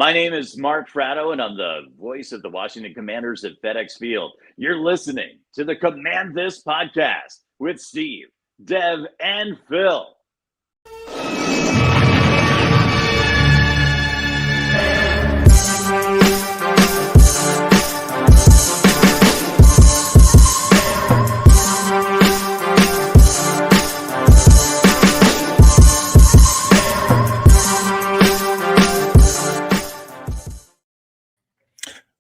My name is Mark Fratto, and I'm the voice of the Washington Commanders at FedEx Field. You're listening to the Command This podcast with Steve, Dev, and Phil.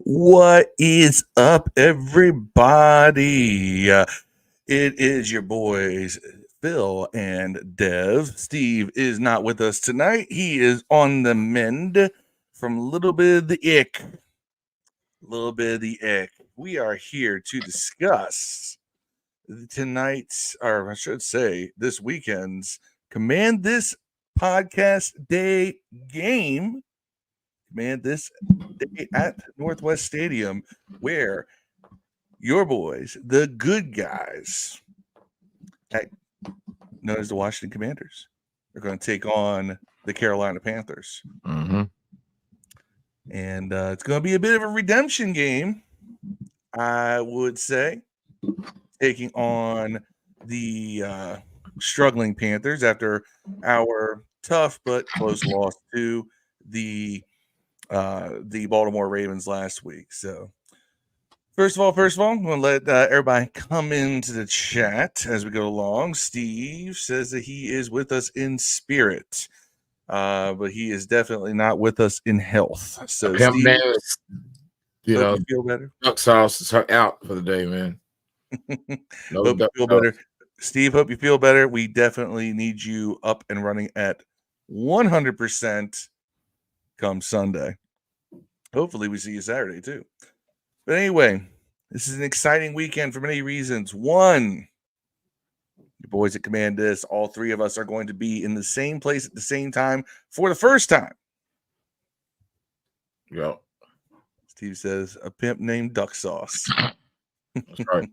What is up, everybody? It is your boys, Phil and Dev. Steve is not with us tonight. He is on the mend from a little bit of the ick. We are here to discuss tonight's, or I should say, this weekend's Command This Podcast Day game. Command This Day at Northwest Stadium, where your boys, the good guys, known as the Washington Commanders, are going to take on the Carolina Panthers. Mm-hmm. And it's going to be a bit of a redemption game, I would say, taking on the struggling Panthers after our tough but close loss to the Baltimore Ravens last week. So first of all, I'm going to let everybody come into the chat as we go along. Steve says that he is with us in spirit, but he is definitely not with us in health. So Steve, you feel better. Duck sauce is out for the day, man. Hope you feel better. Steve, hope you feel better. We definitely need you up and running at 100% come Sunday. Hopefully we see you Saturday too. But anyway, this is an exciting weekend for many reasons. One, your boys at Command This, all three of us are going to be in the same place at the same time for the first time. Yeah. Steve says, a pimp named Duck Sauce. That's right.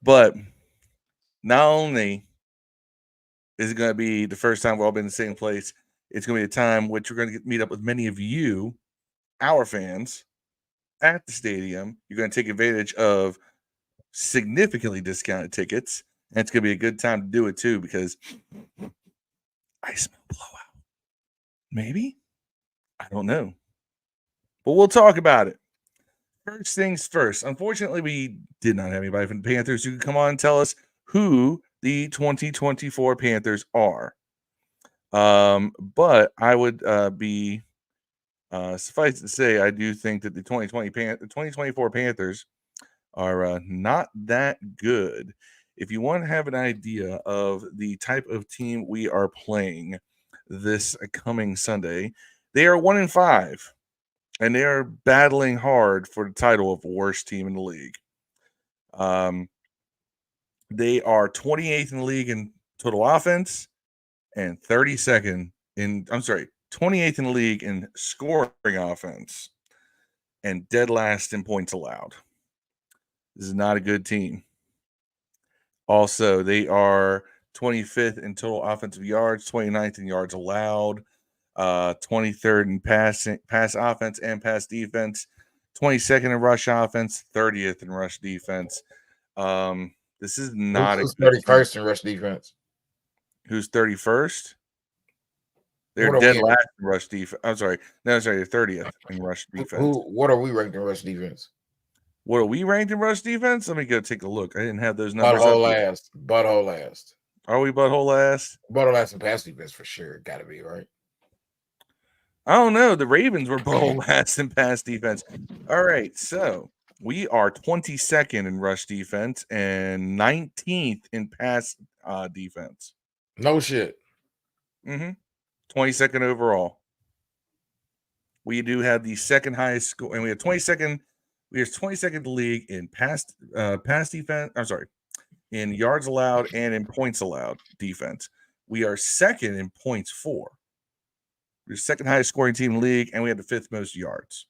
But not only is it going to be the first time we've all been in the same place, it's going to be a time which we're going to meet up with many of you, our fans, at the stadium. You're going to take advantage of significantly discounted tickets, and it's going to be a good time to do it too, because I smell blowout. Maybe? I don't know. But we'll talk about it. First things first. Unfortunately, we did not have anybody from the Panthers who could come on and tell us who the 2024 Panthers are. But I would be suffice to say, I do think that the 2024 Panthers are not that good. If you want to have an idea of the type of team we are playing this coming Sunday, they are 1-5, and they are battling hard for the title of worst team in the league. They are 28th in the league in total offense and 28th in the league in scoring offense and dead last in points allowed. This is not a good team. Also, they are 25th in total offensive yards, 29th in yards allowed, 23rd in pass offense and pass defense, 22nd in rush offense, 30th in rush defense. This is not Who's 31st in rush defense? Who's 31st? They're dead last in rush defense. They're 30th in rush defense. What are we ranked in rush defense? What are we ranked in rush defense? Let me go take a look. I didn't have those numbers. Butthole last. Are we butthole last? Butthole last in pass defense for sure. Got to be, right? I don't know. The Ravens were butthole last in pass defense. All right, so we are 22nd in rush defense and 19th in pass defense. No shit. 22nd overall. We do have the second highest score, and we have 22nd. We are 22nd in the league in pass defense. In yards allowed and in points allowed defense. We are second in points for. We're the second highest scoring team in the league, and we have the 5th most yards.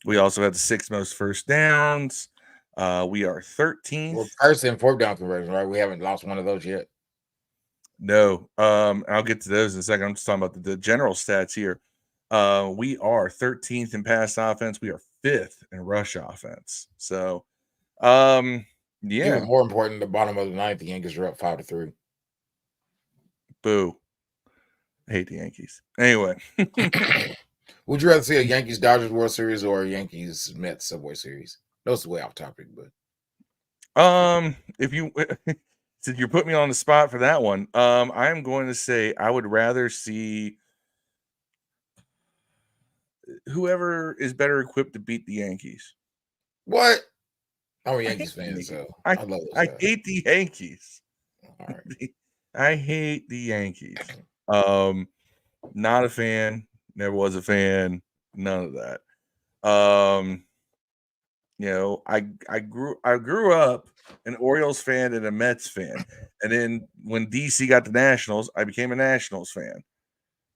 We also have the 6th most first downs. We are 13th. Well, first and fourth down conversion, right? We haven't lost one of those yet. No. I'll get to those in a second. I'm just talking about the general stats here. We are 13th in pass offense. We are 5th in rush offense. So, yeah. Even more important, the bottom of the ninth, the Yankees are up 5-3. Boo. I hate the Yankees. Anyway. Would you rather see a Yankees Dodgers World Series or a Yankees Mets Subway Series? That's way off topic, but if you since you put me on the spot for that one, I am going to say I would rather see whoever is better equipped to beat the Yankees. what? I'm a Yankees fan, so I love those I guys. hate the Yankees. All right. I hate the Yankees. Not a fan. Never was a fan. None of that. I grew up an Orioles fan and a Mets fan, and then when DC got the Nationals, I became a Nationals fan.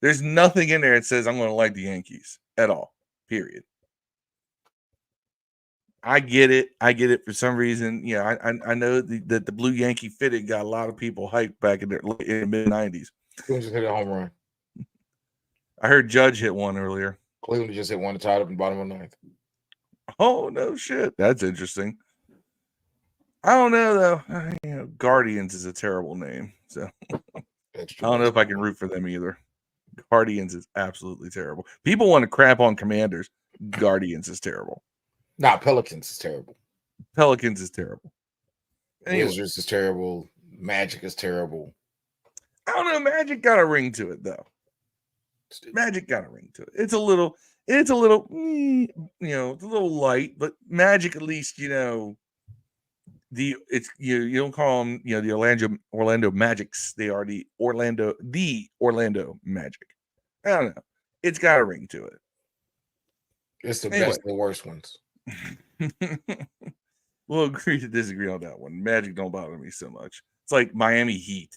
There's nothing in there that says I'm going to like the Yankees at all. Period. I get it. For some reason. I know that the blue Yankee fitted got a lot of people hyped back in the mid '90s. Cleveland just hit a home run. I heard Judge hit one earlier. Cleveland just hit one to tie it up in the bottom of the ninth. Oh no, shit! That's interesting. I don't know though. Guardians is a terrible name, so I don't know if I can root for them either. Guardians is absolutely terrible. People want to crap on Commanders. Guardians is terrible. Nah, Pelicans is terrible. Pelicans is terrible. Anyway. Wizards is terrible. Magic is terrible. I don't know. Magic got a ring to it though. Magic got a ring to it. It's a little, it's a little light, but Magic at least, you don't call them, the Orlando Magics. They are the Orlando Magic. I don't know. It's got a ring to it. It's the best of the worst ones. We'll agree to disagree on that one. Magic don't bother me so much. It's like Miami Heat.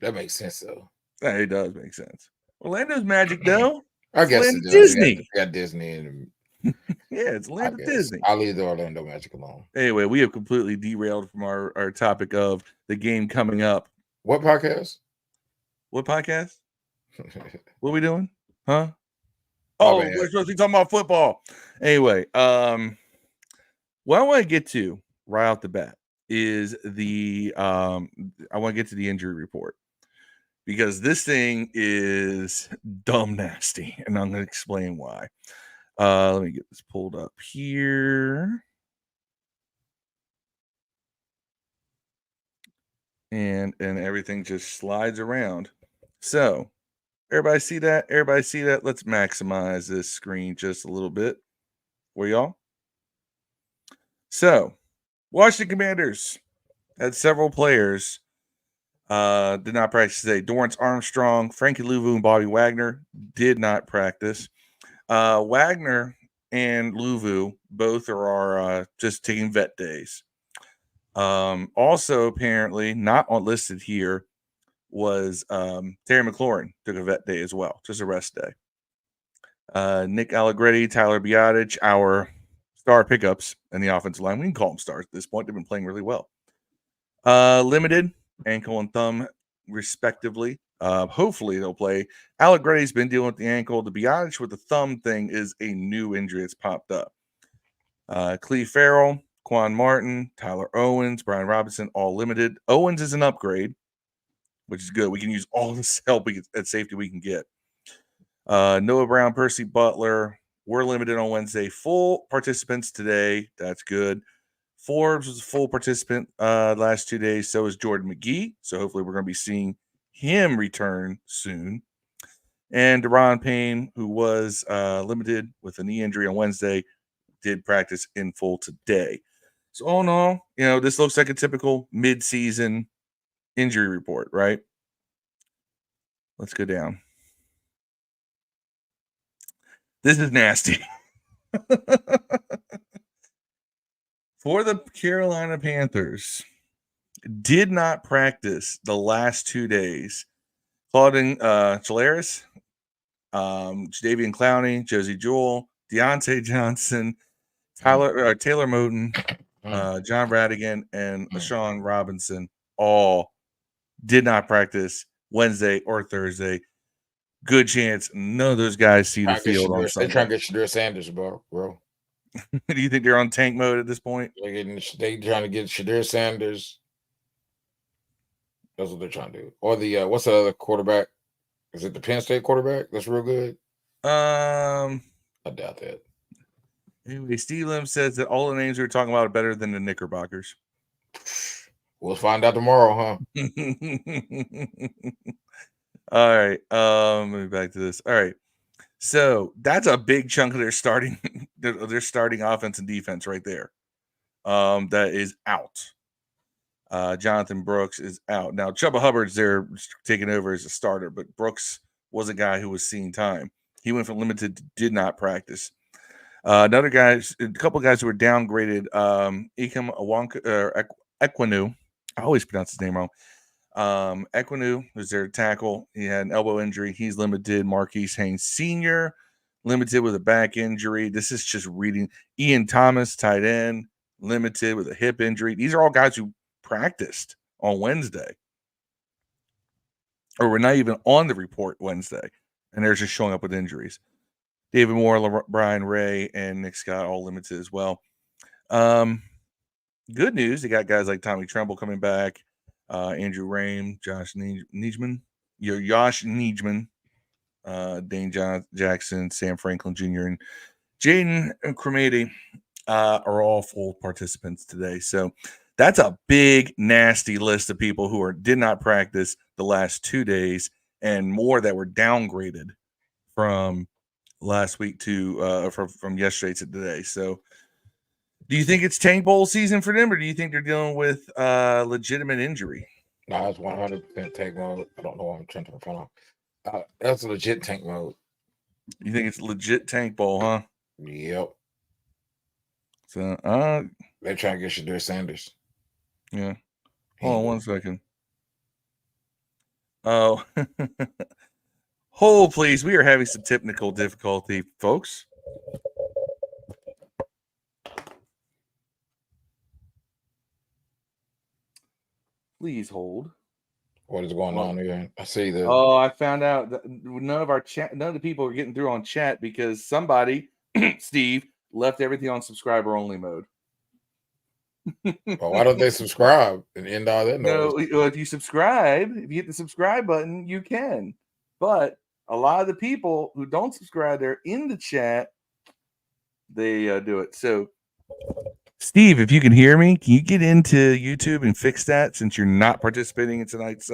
That makes sense though. Yeah, it does make sense. Orlando's Magic though. I guess it's Disney. We got Disney and yeah, it's Orlando Disney. I'll leave the Orlando Magic alone. Anyway, we have completely derailed from our topic of the game coming up. What podcast? What podcast? What are we doing? Huh? We're supposed to be talking about football. Anyway, what I want to get to right off the bat is I want to get to the injury report because this thing is dumb nasty, and I'm going to explain why. Let me get this pulled up here. And everything just slides around. So, everybody see that? Let's maximize this screen just a little bit for y'all. So, Washington Commanders had several players did not practice today. Dorrance Armstrong, Frankie Louvu, and Bobby Wagner did not practice. Wagner and Louvu both are just taking vet days. Also, apparently, not listed here was Terry McLaurin took a vet day as well, just a rest day. Nick Allegretti, Tyler Biotic, our star pickups in the offensive line. We can call them stars at this point. They've been playing really well. Limited, ankle and thumb, respectively. Hopefully they'll play. Allegretti's been dealing with the ankle. The Biotic with the thumb thing is a new injury that's popped up. Cleve Farrell, Quan Martin, Tyler Owens, Brian Robinson, all limited. Owens is an upgrade, which is good. We can use all this help at safety we can get. Noah Brown, Percy Butler, we're limited on Wednesday. Full participants today. That's good. Forbes was a full participant last 2 days. So is Jordan McGee. So hopefully we're going to be seeing him return soon. And Deron Payne, who was limited with a knee injury on Wednesday, did practice in full today. So all in all, this looks like a typical mid-season injury report, right? Let's go down. This is nasty. For the Carolina Panthers, did not practice the last 2 days. Claudine Chaleris, Jadeveon Clowney, Josie Jewell, Deontay Johnson, Taylor Moton, John Radigan, and LaShawn Robinson all did not practice Wednesday or Thursday. good chance none of those guys see the field on Sunday. They're trying to get Shadur Sanders, bro. Do you think they're on tank mode at this point? They trying to get Shadur Sanders. That's what they're trying to do. Or the what's the other quarterback? Is it the Penn State quarterback? That's real good. I doubt that. Anyway, Steve Lim says that all the names we were talking about are better than the Knickerbockers. We'll find out tomorrow, huh? All right. Let me back to this. All right. So that's a big chunk of their starting offense and defense right there. That is out. Jonathan Brooks is out. Now, Chuba Hubbard's there taking over as a starter, but Brooks was a guy who was seeing time. He went from limited to did not practice. Another guy, a couple guys who were downgraded, Ikem Ekwonu. I always pronounce his name wrong. Ekwonu was their tackle. He had an elbow injury. He's limited. Marquise Haynes Sr., limited with a back injury. This is just reading. Ian Thomas, tight end, limited with a hip injury. These are all guys who practiced on Wednesday, or were not even on the report Wednesday, and they're just showing up with injuries. David Moore, Brian Ray, and Nick Scott all limited as well. Good news, they got guys like Tommy Tremble coming back, Andrew Rame, Josh Nijman, Dane Jackson, Sam Franklin Jr., and Jaden Cremady are all full participants today. So that's a big, nasty list of people who did not practice the last 2 days, and more that were downgraded from last week to from yesterday to today. So do you think it's tank bowl season for them, or do you think they're dealing with legitimate injury? No, it's 100% tank mode. I don't know why I'm trying to phone off. That's a legit tank mode. You think it's legit tank bowl, huh? Yep. So they're trying to get Shadur Sanders. Yeah. Hold on 1 second. Oh. Hold, please. We are having some technical difficulty, folks. Please hold. What is going on here? I see that. Oh, I found out that none of the people are getting through on chat because somebody, Steve, left everything on subscriber only mode. Well, why don't they subscribe and end all that noise? No, if you subscribe, if you hit the subscribe button, you can. But a lot of the people who don't subscribe, they're in the chat. They do it. So, Steve, if you can hear me, can you get into YouTube and fix that since you're not participating in tonight's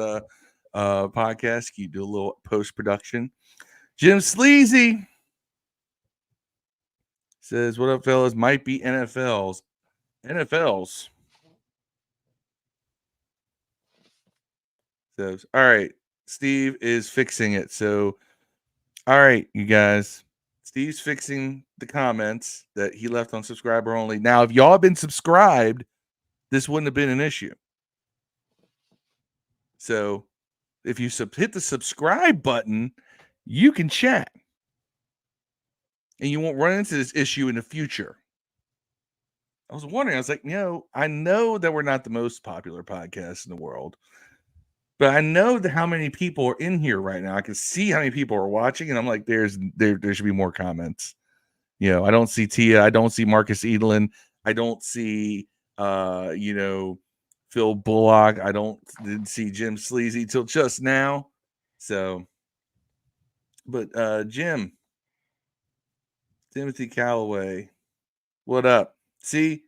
podcast? Can you do a little post-production? Jim Sleazy says, what up, fellas? Might be NFLs. Says, all right, Steve is fixing it. So, all right, you guys. Steve's fixing the comments that he left on subscriber only. Now, if y'all have been subscribed, this wouldn't have been an issue. So, if you hit the subscribe button, you can chat. And you won't run into this issue in the future. I was wondering, I was like, I know that we're not the most popular podcast in the world, but I know how many people are in here right now. I can see how many people are watching, and I'm like, there should be more comments. I don't see Tia. I don't see Marcus Edelin. I don't see, Phil Bullock. I didn't see Jim Sleazy till just now. So, but Jim, Timothy Callaway, what up? See,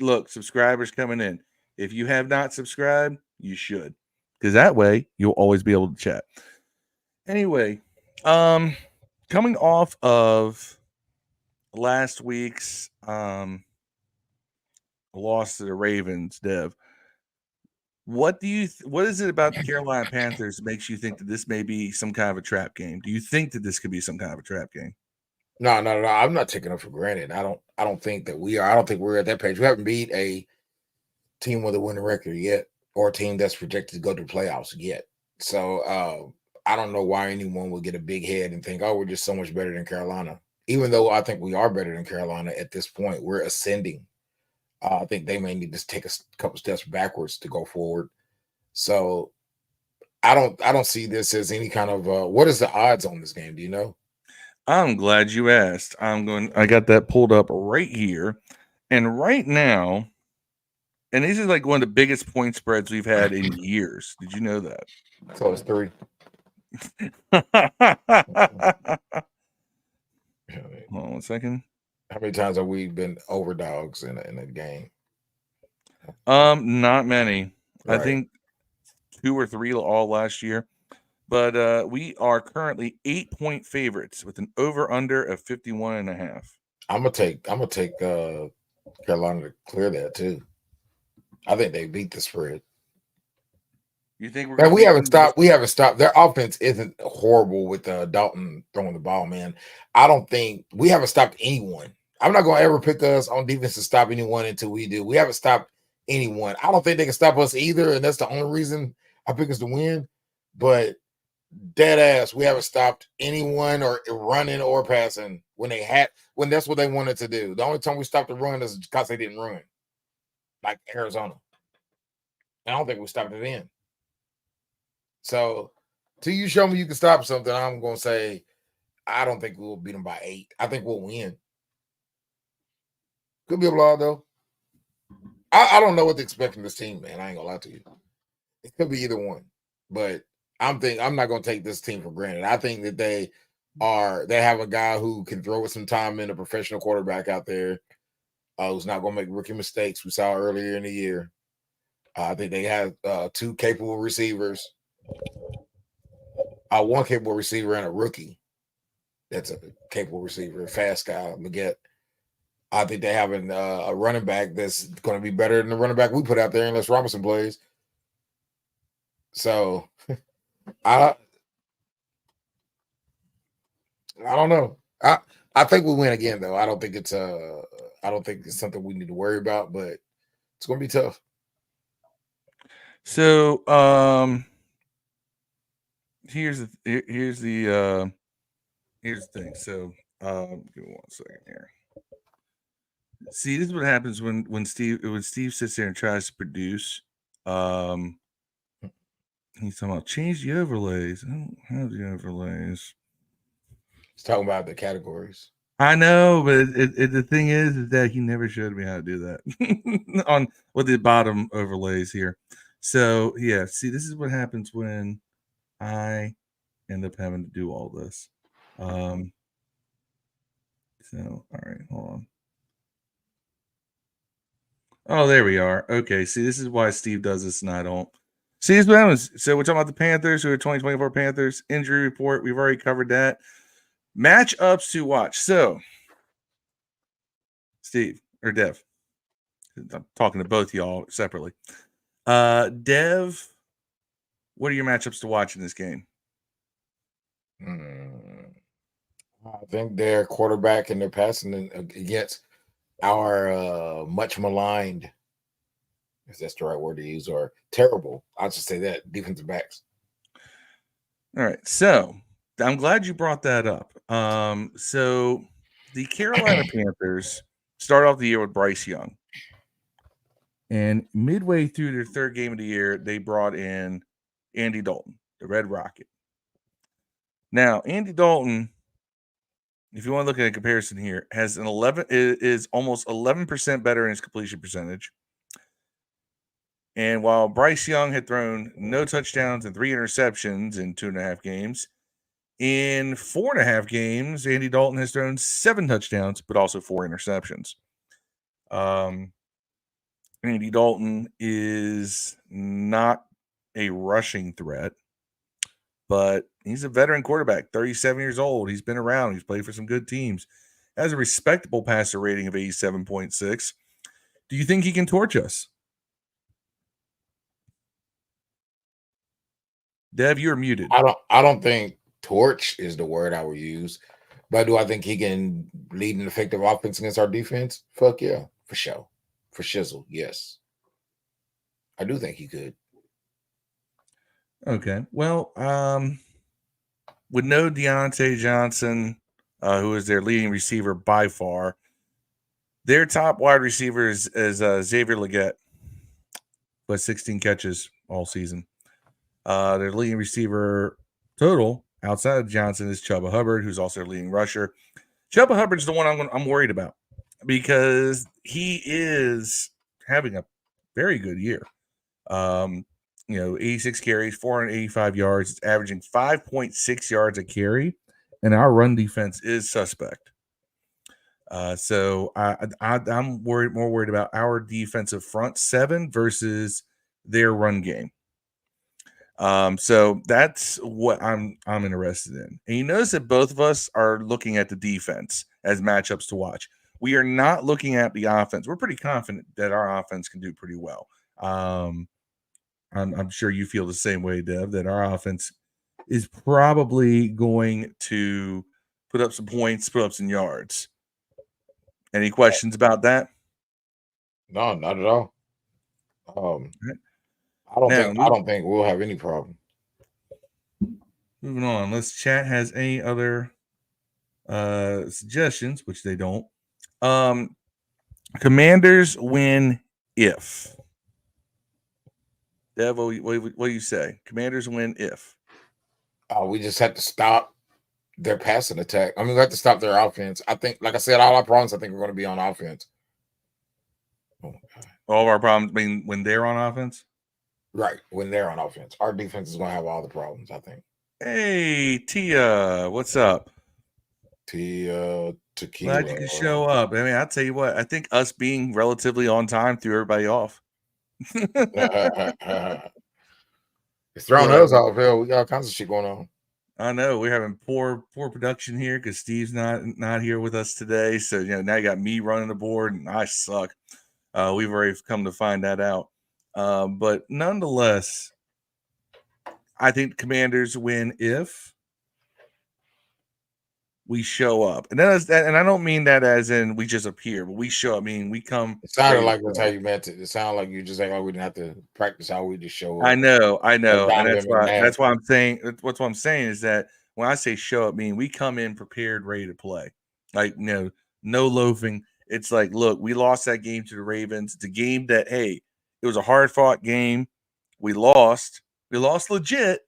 look, subscribers coming in. If you have not subscribed, you should, because that way you'll always be able to chat. Anyway, coming off of last week's loss to the Ravens, Dev, what is it about the Carolina Panthers that makes you think that this may be some kind of a trap game? Do you think that this could be some kind of a trap game? No. I'm not taking it for granted. I don't think that we are. I don't think we're at that page. We haven't beat a team with a winning record yet, or a team that's projected to go to the playoffs yet. So I don't know why anyone would get a big head and think, oh, we're just so much better than Carolina. Even though I think we are better than Carolina at this point, we're ascending. I think they may need to take a couple steps backwards to go forward. So I don't see this as any kind of what is the odds on this game? Do you know? I'm glad you asked. I got that pulled up right here. And right now, and this is like one of the biggest point spreads we've had in years. Did you know that? So it's 3. Hold on 1 second. How many times have we been overdogs in a game? Not many. Right. I think 2 or 3 all last year. But we are currently 8-point favorites with an over/under of 51.5. I'm gonna take Carolina to clear that too. I think they beat the spread. You think we're? Man, we haven't stopped. We haven't stopped. Their offense isn't horrible with Dalton throwing the ball, man. I don't think we haven't stopped anyone. I'm not going to ever pick us on defense to stop anyone until we do. We haven't stopped anyone. I don't think they can stop us either, and that's the only reason I pick us to win. But dead ass, we haven't stopped anyone or running or passing when that's what they wanted to do. The only time we stopped the run is because they didn't run, like Arizona. I don't think we stopped it then. So, till you show me you can stop something, I'm going to say I don't think we'll beat them by 8. I think we'll win. Could be a blowout, though. I don't know what to expect from this team, man. I ain't going to lie to you. It could be either one. But I'm not going to take this team for granted. I think that they have a guy who can throw with some time in, a professional quarterback out there who's not going to make rookie mistakes we saw earlier in the year. I think they have 2 capable receivers. One capable receiver and a rookie. That's a capable receiver, a fast guy, Leggett. I think they have a running back that's going to be better than the running back we put out there unless Robinson plays. So, I don't know. I think we win again, though. I don't think it's something we need to worry about, but it's going to be tough. So, here's the thing. So, give me 1 second here. See, this is what happens when Steve sits there and tries to produce. He's talking about change the overlays. I don't have the overlays. He's talking about the categories. I know, but the thing is that he never showed me how to do that on with the bottom overlays here. So yeah, see, this is what happens when I end up having to do all this. So all right, hold on. Oh, there we are. Okay, see, this is why Steve does this and I don't. See, this is what happens. So we're talking about the Panthers, who are 2024 Panthers injury report. We've already covered that. Matchups to watch. So, Steve or Dev, I'm talking to both y'all separately. Dev, what are your matchups to watch in this game? I think their quarterback and their passing against our much maligned, if that's the right word to use, or terrible. I'll just say that defensive backs. All right, so I'm glad you brought that up. So the Carolina Panthers start off the year with Bryce Young, and midway through their 3rd game of the year, they brought in Andy Dalton, the Red Rocket. Now, Andy Dalton, if you want to look at a comparison here, has is almost 11% better in his completion percentage. And while Bryce Young had thrown no touchdowns and 3 interceptions in 2.5 games, in 4.5 games, Andy Dalton has thrown 7 touchdowns, but also 4 interceptions. Andy Dalton is not a rushing threat, but he's a veteran quarterback, 37 years old. He's been around. He's played for some good teams. Has a respectable passer rating of 87.6. Do you think he can torch us? Dev, you're muted. I don't think torch is the word I would use, but do I think he can lead an effective offense against our defense? Fuck yeah, for sure. For shizzle, yes. I do think he could. Okay. Well, with no Deontay Johnson, who is their leading receiver by far, their top wide receiver is Xavier Leggett, but 16 catches all season. Their leading receiver total outside of Johnson is Chuba Hubbard, who's also their leading rusher. Chuba Hubbard's the one I'm worried about because he is having a very good year. 86 carries, 485 yards. It's averaging 5.6 yards a carry, and our run defense is suspect. So I'm more worried about our defensive front seven versus their run game. So that's what I'm interested in. And you notice that both of us are looking at the defense as matchups to watch. We are not looking at the offense. We're pretty confident that our offense can do pretty well. I'm sure you feel the same way, Dev, that our offense is probably going to put up some points, put up some yards. Any questions about that? No, not at all. Right. I don't think we'll have any problem. Moving on, unless chat has any other suggestions, which they don't. Commanders win if. Dev, what do you say? Commanders win if. We just have to stop their passing attack. I mean, we have to stop their offense. I think, like I said, all our problems, I think, are going to be on offense. Oh my God. All of our problems mean when they're on offense? Right, when they're on offense. Our defense is going to have all the problems, I think. Hey, Tia, what's up? Tequila. Glad you could show up. I mean, I'll tell you what, I think us being relatively on time threw everybody off. It's throwing us off. Hell, we got all kinds of shit going on. I know we're having poor production here because Steve's not here with us today. So now you got me running the board, and I suck. We've already come to find that out. But nonetheless, I think Commanders win if we show up, and I don't mean that as in we just appear, but we show up. I mean we come. It sounded like that's how you meant it. It sounded like you just like, we didn't have to practice how we just show up. I know, and that's why I'm saying. What's what I'm saying is that when I say show up, I mean we come in prepared, ready to play. Like no loafing. It's like, look, we lost that game to the Ravens. It's a game that, hey, it was a hard fought game. We lost legit,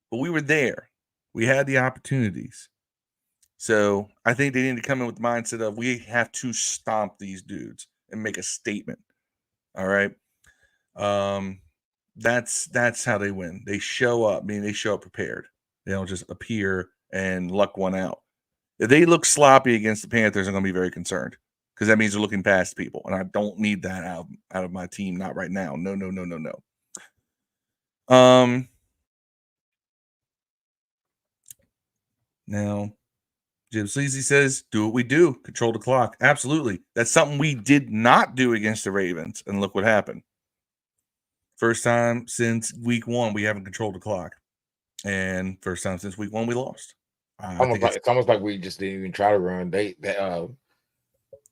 but we were there. We had the opportunities. So I think they need to come in with the mindset of we have to stomp these dudes and make a statement. All right. That's how they win. They show up. I mean, they show up prepared. They don't just appear and luck one out. If they look sloppy against the Panthers, I'm going to be very concerned because that means they're looking past people, and I don't need that out of my team. Not right now. No. Now, Jim Sleazy says, do what we do, control the clock. Absolutely. That's something we did not do against the Ravens, and look what happened. First time since week 1 we haven't controlled the clock, and first time since week 1 we lost. It's almost like we just didn't even try to run. They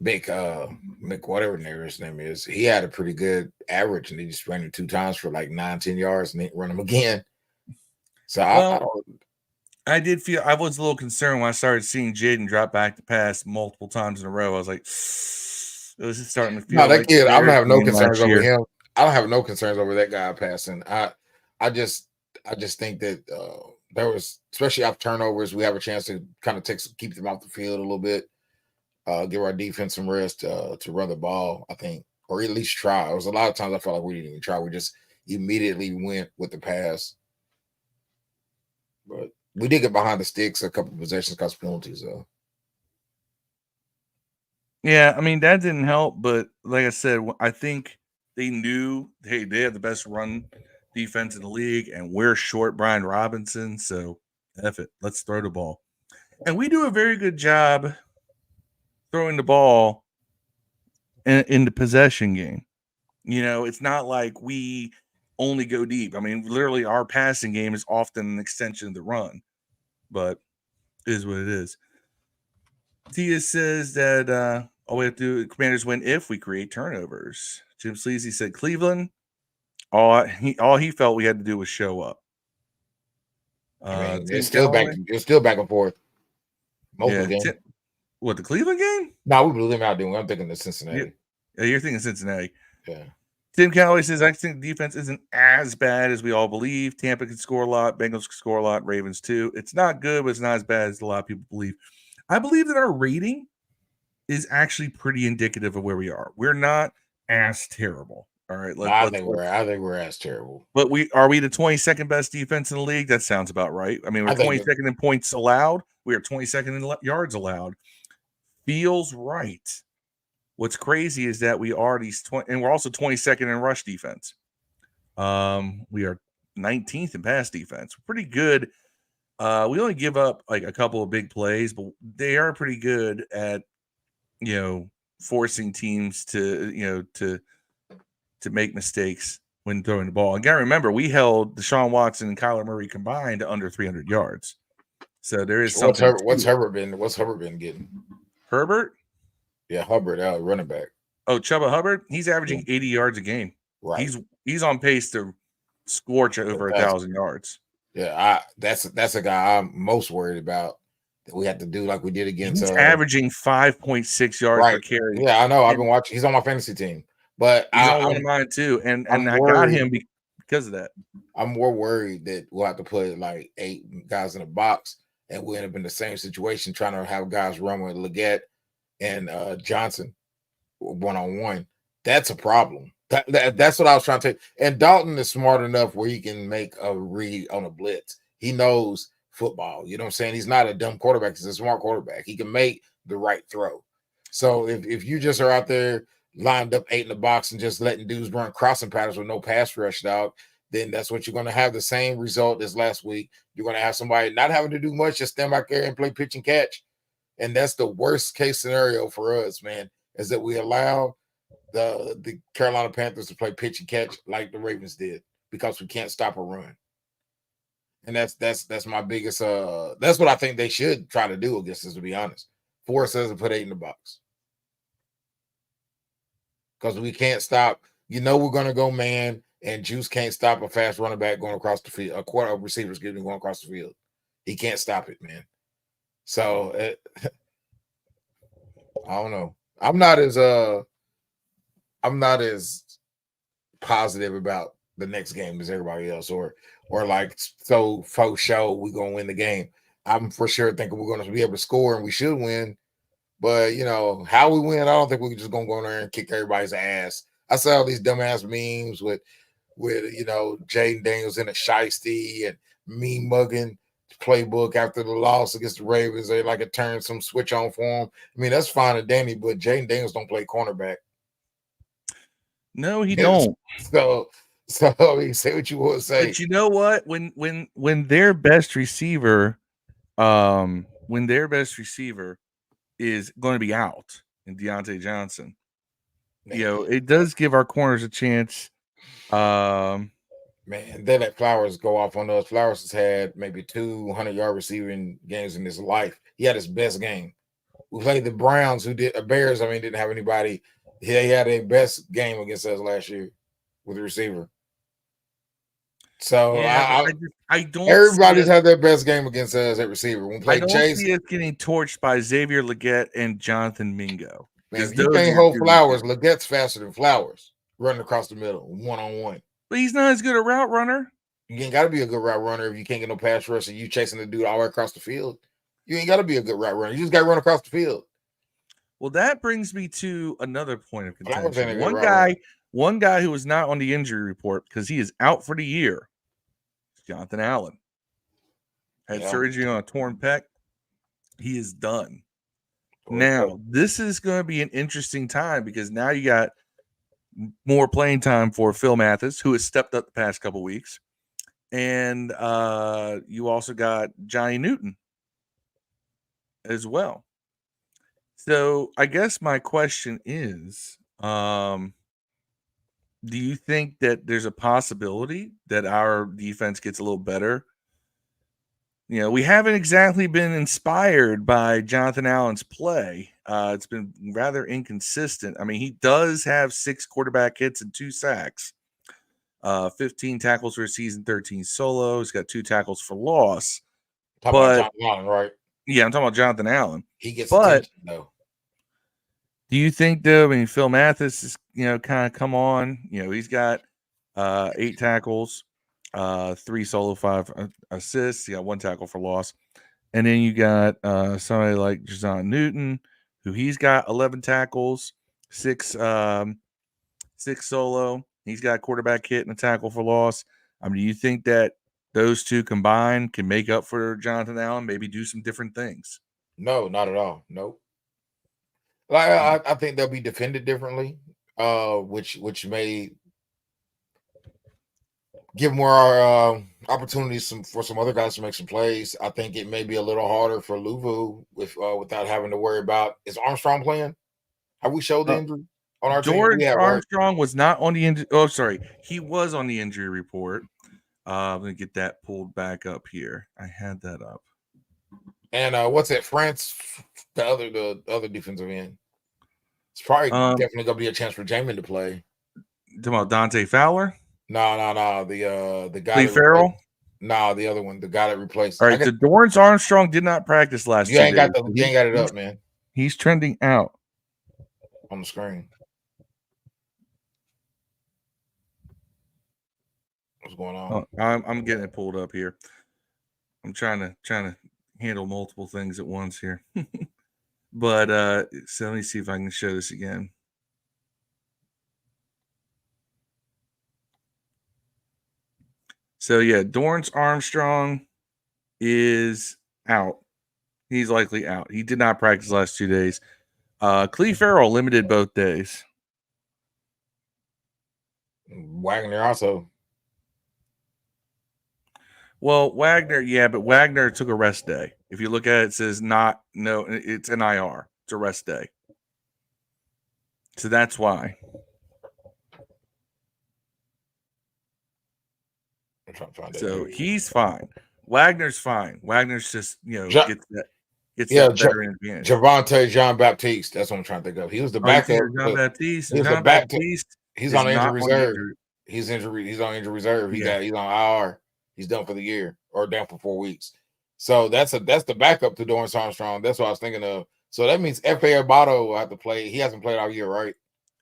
Mick, whatever his name is, he had a pretty good average, and they just ran him 2 times for like 9-10 yards, and they run him again. So I did feel I was a little concerned when I started seeing Jaden drop back to pass multiple times in a row. I was like, this is starting to feel. No, that kid, I don't have no concerns over him. I don't have no concerns over that guy passing. I just think that there was, especially after turnovers, we have a chance to kind of keep them off the field a little bit, give our defense some rest to run the ball, I think, or at least try. It was a lot of times I felt like we didn't even try. We just immediately went with the pass. But we did get behind the sticks a couple of possessions because penalties, though. Yeah, I mean, that didn't help. But like I said, I think they knew, hey, they have the best run defense in the league, and we're short Brian Robinson. So, F it. Let's throw the ball. And we do a very good job throwing the ball in the possession game. It's not like we only go deep. I mean, literally, our passing game is often an extension of the run, but it is what it is. Tia says that all we have to do, Commanders win if we create turnovers. Jim Sleazy said Cleveland. All he felt we had to do was show up. It's still back and forth. Multiple games. The Cleveland game? No, we blew them out, didn't we? I'm thinking the Cincinnati. Yeah, you're thinking Cincinnati. Yeah. Tim Calloway says, I think defense isn't as bad as we all believe. Tampa can score a lot. Bengals can score a lot. Ravens too. It's not good, but it's not as bad as a lot of people believe. I believe that our rating is actually pretty indicative of where we are. We're not as terrible. All right. I think we're as terrible. But are we the 22nd best defense in the league? That sounds about right. I mean, we're 22nd in points allowed. We are 22nd in yards allowed. Feels right. What's crazy is that we are and we're also 22nd in rush defense. We are 19th in pass defense. We're pretty good. We only give up like a couple of big plays, but they are pretty good at, forcing teams to make mistakes when throwing the ball. And gotta remember, we held Deshaun Watson and Kyler Murray combined to under 300 yards. So there is something. What's Herbert been getting? Herbert? Yeah, Hubbard, running back. Oh, Chuba Hubbard? He's averaging 80 yards a game. Right. He's on pace to scorch over 1,000 yards. Yeah, that's a guy I'm most worried about that we have to do like we did against. He's averaging 5.6 yards per carry. Yeah, I know. I've been watching. He's on my fantasy team, but he's on one of mine too. And I got him because of that. I'm more worried that we'll have to put like 8 guys in a box, and we'll end up in the same situation trying to have guys run with Leggett and Johnson one-on-one. That's a problem. That's what I was trying to take. And Dalton is smart enough where he can make a read on a blitz. He knows football. You know what I'm saying? He's not a dumb quarterback. He's a smart quarterback. He can make the right throw. So if you just are out there lined up 8 in the box and just letting dudes run crossing patterns with no pass rush, dog, then that's what you're going to have, the same result as last week. You're going to have somebody not having to do much, just stand back there and play pitch and catch. And that's the worst case scenario for us, man, is that we allow the Carolina Panthers to play pitch and catch like the Ravens did because we can't stop a run. And that's my biggest that's what I think they should try to do against us, to be honest. Force us to put 8 in the box. Because we can't stop. We're gonna go man, and Juice can't stop a fast running back going across the field, a quarter of receivers going across the field. He can't stop it, man. So I don't know. I'm not as positive about the next game as everybody else, or like so folks show we're gonna win the game. I'm for sure thinking we're gonna be able to score and we should win. But how we win, I don't think we're just gonna go in there and kick everybody's ass. I saw all these dumbass memes with Jaden Daniels in a shiesty and me mugging playbook after the loss against the Ravens. They like it turned some switch on for him. I mean, that's fine and dandy, but Jaden Daniels don't play cornerback. No, he don't. So I mean, say what you want to say. But you know what? When their best receiver, is going to be out in Deontay Johnson, it does give our corners a chance. Man, they let Flowers go off on us. Flowers has had maybe 200-yard receiving games in his life. He had his best game. We played the Browns, Bears. Didn't have anybody. He had a best game against us last year with the receiver. So I don't. Everybody's had their best game against us at receiver. When we played Chase, see us getting torched by Xavier Leggett and Jonathan Mingo. Man, if you can't hold Flowers, Leggett's faster than Flowers running across the middle, one-on-one. But he's not as good a route runner. You ain't got to be a good route runner if you can't get no pass rush and you chasing the dude all the way across the field. You ain't got to be a good route runner. You just got to run across the field. Well, that brings me to another point of contention. One guy who was not on the injury report because he is out for the year, Jonathan Allen. Had surgery on a torn pec. He is done. Now, this is going to be an interesting time because now you got more playing time for Phil Mathis, who has stepped up the past couple weeks. And you also got Johnny Newton as well. So I guess my question is, do you think that there's a possibility that our defense gets a little better? We haven't exactly been inspired by Jonathan Allen's play. It's been rather inconsistent. I mean, he does have 6 quarterback hits and 2 sacks, 15 tackles for a season, 13 solo. He's got 2 tackles for loss. Talking about Jonathan Allen, right? Yeah, I'm talking about Jonathan Allen. He gets attention, though. Do you think though? I mean, Phil Mathis is kind of come on. He's got 8 tackles, 3 solo, 5 assists. He got 1 tackle for loss, and then you got somebody like Jazon Newton, who he's got 11 tackles, 6 solo. He's got a quarterback hit and a tackle for loss. I mean, do you think that those two combined can make up for Jonathan Allen? Maybe do some different things. No, not at all. Nope. I think they'll be defended differently, which may give more opportunities for some other guys to make some plays. I think it may be a little harder for Luvu without having to worry about, is Armstrong playing? Have we showed the injury on our George team? Armstrong was not on the injury. Oh, sorry, he was on the injury report. I'm gonna get that pulled back up here. I had that up. And what's it? France, the other defensive end. It's probably definitely gonna be a chance for Jamin to play. Talking about Dante Fowler? No. The guy. Lee Farrell? No, the other one, the guy that replaced. All right, so Dorrance Armstrong did not practice last. You ain't got it up, man. He's trending out on the screen. What's going on? I'm getting it pulled up here. I'm trying to handle multiple things at once here. But so let me see if I can show this again. So yeah, Dorrance Armstrong is out. He's likely out. He did not practice the last 2 days. Clee Farrell limited both days. Wagner also. Well, Wagner, yeah, but Wagner took a rest day. If you look at it, it says it's an IR. It's a rest day. So that's why. I'm trying to find it. So he's fine. Wagner's fine. Wagner's just, gets that veteran advantage. Javonte Jean Baptiste. That's what I'm trying to think of. He was the backup. Jean Baptiste. Jean Baptiste. He's on injury reserve. He's on injury reserve. He's on IR. He's done for the year or down for 4 weeks. So that's the backup to Dorrance Armstrong. That's what I was thinking of. So that means F.A. Abato will have to play. He hasn't played all year, right?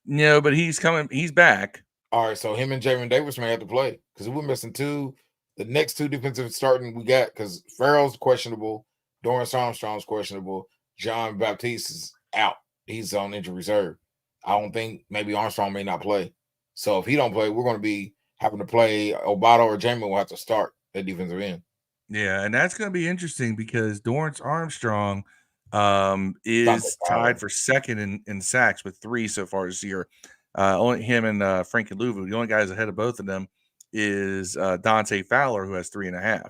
No, but he's coming. He's back. All right, so him and Jamin Davis may have to play because we're missing 2. The next 2 defensive starting we got, because Farrell's questionable, Dorrance Armstrong's questionable, Jean Baptiste is out. He's on injury reserve. I don't think, maybe Armstrong may not play. So if he don't play, we're going to be having to play Obato or Jamin will have to start at defensive end. Yeah, and that's going to be interesting because Dorrance Armstrong is tied for second in sacks with 3 so far this year. Only him and Frankie Luvu. The only guys ahead of both of them is Dante Fowler, who has 3.5.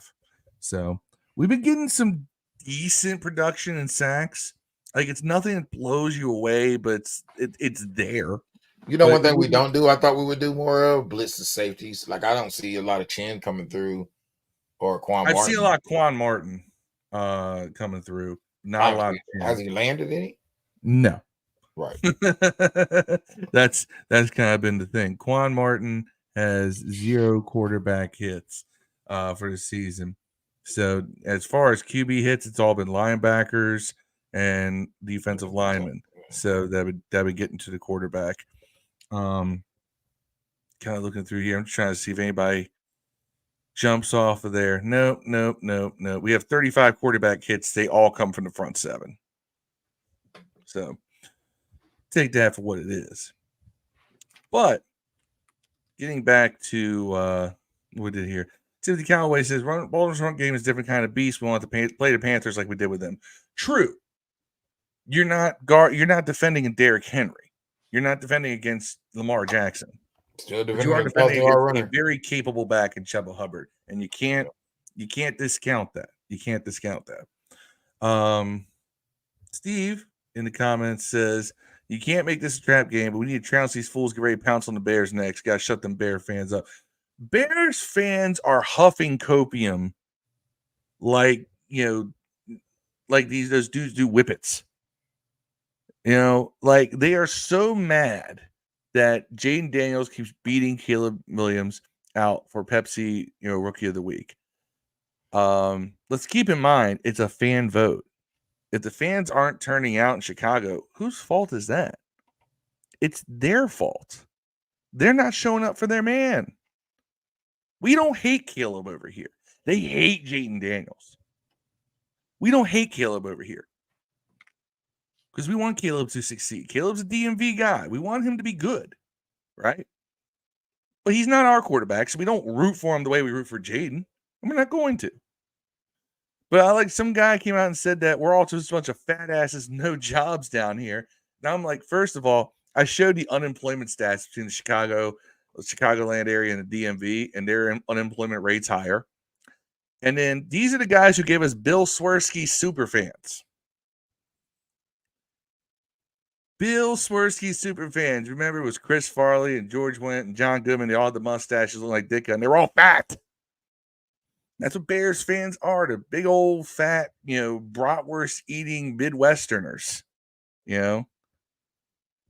So we've been getting some decent production in sacks. Like, it's nothing that blows you away, but it's there. One thing we don't do, I thought we would do more of, blitz the safeties. Like, I don't see a lot of Chin coming through or Quan Martin. I see a lot of Quan Martin coming through. Not a lot of Chin. Has he landed any? No. Right. That's kind of been the thing. Quan Martin has 0 quarterback hits for the season. So as far as QB hits, it's all been linebackers and defensive linemen. So that would get into the quarterback. Kind of looking through here. I'm trying to see if anybody jumps off of there. Nope. We have 35 quarterback hits. They all come from the front 7. So take that for what it is. But getting back to what we did here. Timothy Callaway says, Baltimore's run game is a different kind of beast. We want to play the Panthers like we did with them. True. You're not defending a Derrick Henry. You're not defending against Lamar Jackson. You are defending against a very capable back in Chuba Hubbard. And you can't discount that. You can't discount that. Steve in the comments says, you can't make this a trap game, but we need to trounce these fools, get ready to pounce on the Bears next. Got to shut them Bear fans up. Bears fans are huffing copium like those dudes do whippets. Like they are so mad that Jaden Daniels keeps beating Caleb Williams out for Pepsi, Rookie of the Week. Let's keep in mind it's a fan vote. If the fans aren't turning out in Chicago, whose fault is that? It's their fault. They're not showing up for their man. We don't hate Caleb over here. They hate Jaden Daniels. We don't hate Caleb over here because we want Caleb to succeed. Caleb's a DMV guy. We want him to be good, right? But he's not our quarterback, so we don't root for him the way we root for Jaden. And we're not going to. But I like some guy came out and said that we're all just a bunch of fat asses, no jobs down here. Now I'm like, first of all, I showed the unemployment stats between the Chicagoland area and the DMV, and their unemployment rates higher. And then these are the guys who gave us Bill Swirsky superfans. Bill Swirsky superfans. Remember, it was Chris Farley and George Wendt and John Goodman. They all had the mustaches looking like Ditka, and they were all fat. That's what Bears fans are. They're big old fat, bratwurst eating Midwesterners. They're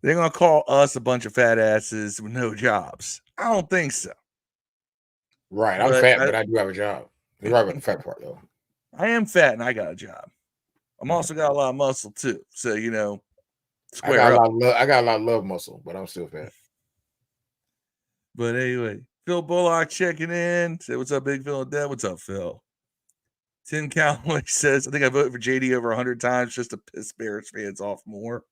going to call us a bunch of fat asses with no jobs. I don't think so. Right. I'm fat, but I do have a job. You're right about the fat part, though. I am fat and I got a job. I'm also got a lot of muscle, too. So, square up. I got a lot of love muscle, but I'm still fat. But anyway, Phil Bullock checking in. Say, what's up, Big Phil and Deb? What's up, Phil? Tim Calloway says, I think I voted for JD over 100 times just to piss Bears fans off more.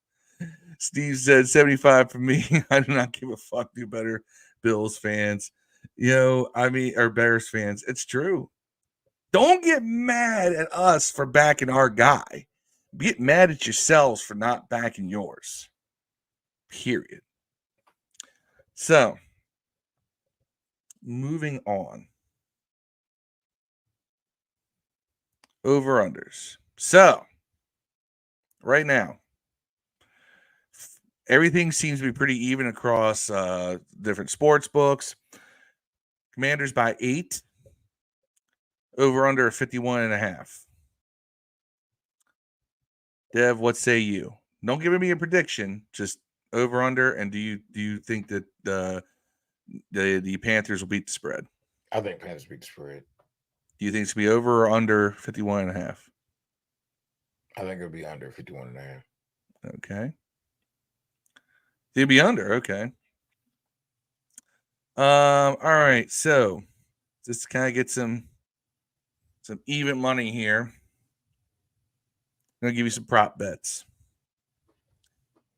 Steve said 75 for me. I do not give a fuck. Do better, Bills fans. Or Bears fans. It's true. Don't get mad at us for backing our guy. Get mad at yourselves for not backing yours. Period. So, moving on. Over-unders. So, right now, everything seems to be pretty even across different sports books. Commanders by 8. Over under 51.5. Dev, what say you? Don't give me a prediction, just over under. And do you think that the Panthers will beat the spread? I think Panthers beat the spread. Do you think it's gonna be over or under 51.5? I think it'll be under 51.5. Okay. It'll be under, okay. All right, so just to kind of get some even money here. I'm going to give you some prop bets.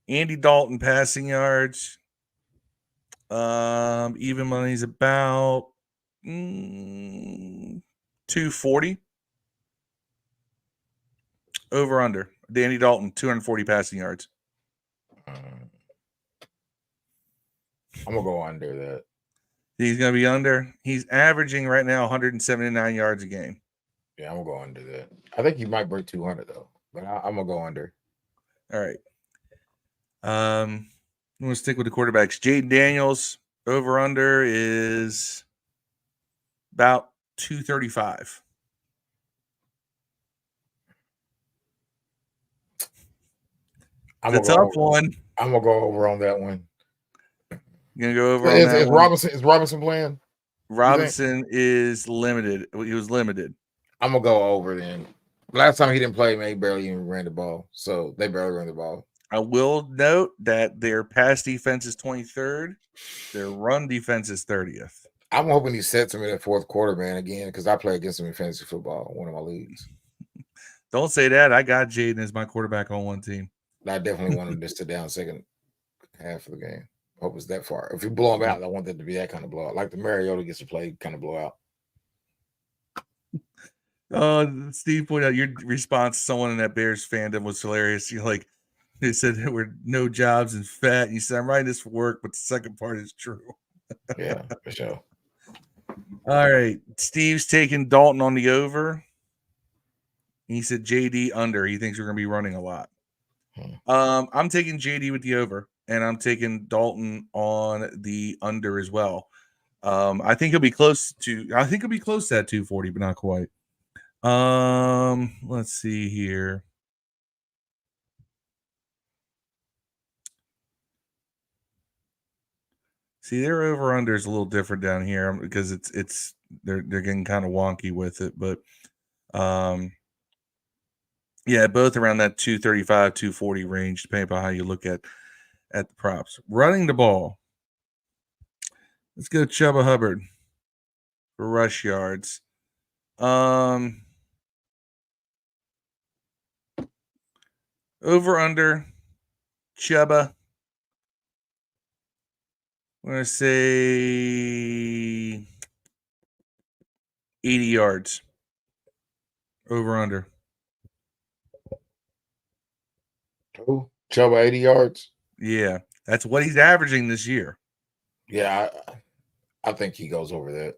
Andy Dalton passing yards. Even money is about 240. Over under. Andy Dalton, 240 passing yards. I'm going to go under that. He's going to be under. He's averaging right now 179 yards a game. Yeah, I'm going to go under that. I think he might break 200, though. But I'm going to go under. All right. I'm going to stick with the quarterbacks. Jaden Daniels, over-under is about 235. It's a tough one. I'm going to go over on that one. You're going to go over on that one? Is Robinson playing? Robinson is limited. He was limited. I'm going to go over then. Last time he didn't play, man, he barely even ran the ball. So they barely ran the ball. I will note that their pass defense is 23rd. Their run defense is 30th. I'm hoping he sets him in the fourth quarter, man, again, because I play against him in fantasy football, one of my leagues. Don't say that. I got Jaden as my quarterback on one team. I definitely want him to sit down second half of the game. Hope it's that far. If you blow him out, I want that to be that kind of blowout. Like the Mariota gets to play kind of blowout. Steve pointed out your response to someone in that Bears fandom was hilarious. You're like, they said there were no jobs and fat. And you said, I'm writing this for work, but the second part is true. Yeah, for sure. All right. Steve's taking Dalton on the over. He said JD under. He thinks we're going to be running a lot. I'm taking JD with the over, and I'm taking Dalton on the under as well. I think he'll be close to that 240, but not quite. Let's see here. See, their over under is a little different down here because they're getting kind of wonky with it, but yeah, both around that 235, 240 range, depending on how you look at at the props. Running the ball. Let's go Chuba Hubbard for rush yards. Over under Chuba. I'm going to say 80 yards. Over under. Who? Chuba 80 yards? Yeah, that's what he's averaging this year. Yeah, I think he goes over that.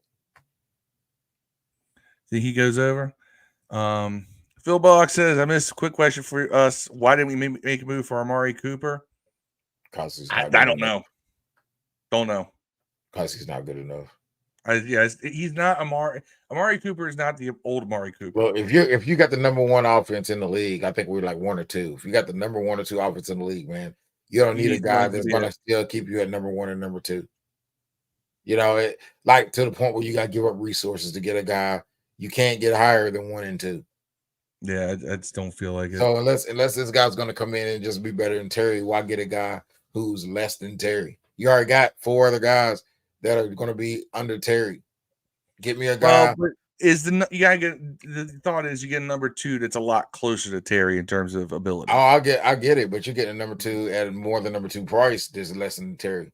Think he goes over? Phil Bullock says, I missed a quick question for us. Why didn't we make a move for Amari Cooper? Because he's I not good don't enough. know. Don't know. Because he's not good enough. He's not Amari. Amari Cooper is not the old Amari Cooper. Well, if you got the number one offense in the league, I think we're like 1 or 2. If you got the number 1 or 2 offense in the league, man, you don't need a guy that's going to still keep you at number 1 and number 2. You know, it like to the point where you got to give up resources to get a guy. You can't get higher than 1 and 2. Yeah, I just don't feel like it. So unless this guy's going to come in and just be better than Terry, why get a guy who's less than Terry? You already got 4 other guys that are going to be under Terry. Get me a guy. Well, but the thought is you get a number 2 that's a lot closer to Terry in terms of ability. Oh, I get it, but you're getting a number 2 at more than number 2 price. There's less than Terry.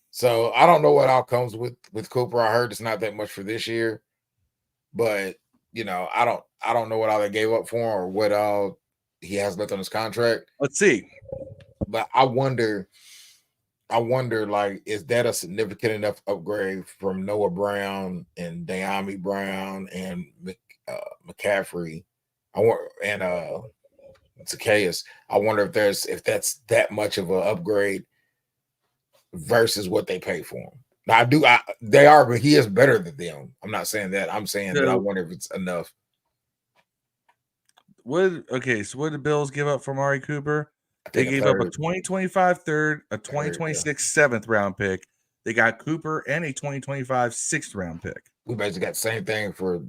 So I don't know what outcomes with Cooper. I heard it's not that much for this year, but you know, I don't know what all they gave up for him or what all he has left on his contract. Let's see. But I wonder, like, is that a significant enough upgrade from Noah Brown and De'Ami Brown and McCaffrey? Zacchaeus. I wonder if that's that much of an upgrade versus what they pay for him. Now they are, but he is better than them. I'm not saying that. I'm saying that I wonder if it's enough. So what did the Bills give up for Amari Cooper? They gave up a 2025 third, a 2026 7th round pick. They got Cooper and a 2025 6th round pick. We basically got the same thing for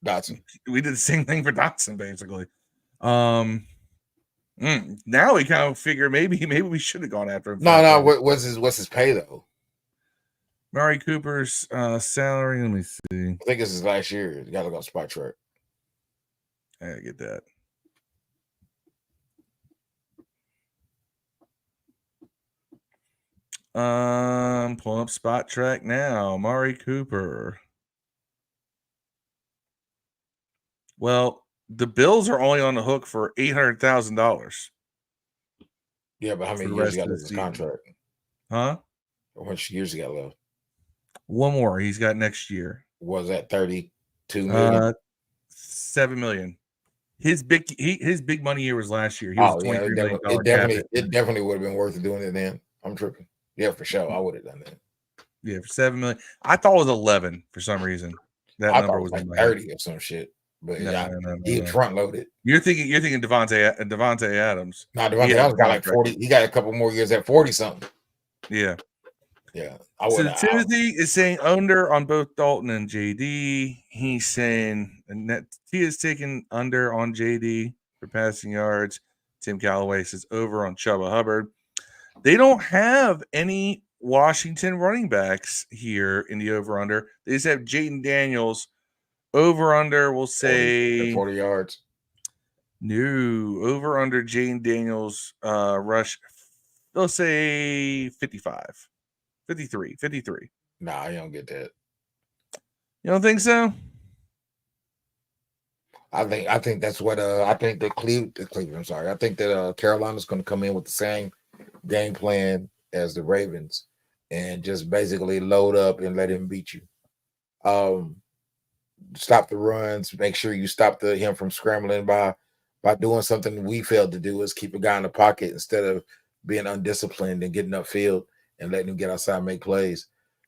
Dotson. We did the same thing for Dotson, basically. Now we kind of figure maybe we should have gone after him. No. What's his pay though? Amari Cooper's salary. Let me see. I think it's his last year. You got to look on Spot Track. I get that. Pulling up Spot Track now. Amari Cooper. Well, the Bills are only on the hook for $800,000. Yeah, but how many years he got left in his contract? Huh? How much years he got left? One more. He's got next year. Was that 32 million? 7 million. His big money year was last year. He was $23 million. It definitely would have been worth doing it then. I'm tripping. Yeah, for sure. I would have done that. Yeah, for 7 million. I thought it was 11 for some reason. That number was like 30 or some shit. But he front loaded. You're thinking Devontae Adams. No, Devontae Adams got like 40. He got a couple more years at 40 something. Yeah. Yeah. So Timothy is saying under on both Dalton and JD. He's saying he is taking under on JD for passing yards. Tim Callaway says over on Chuba Hubbard. They don't have any Washington running backs here in the over-under. They just have Jaden Daniels. Over-under, we'll say 40 yards. No. Over-under Jaden Daniels rush, they'll say 55. 53. Nah, I don't get that. You don't think so? I think that's what I think that Cleveland. I'm sorry. I think that Carolina's going to come in with the same game plan as the Ravens and just basically load up and let him beat you. Stop the runs. Make sure you stop him from scrambling by doing something we failed to do is keep a guy in the pocket instead of being undisciplined and getting upfield and letting him get outside and make plays.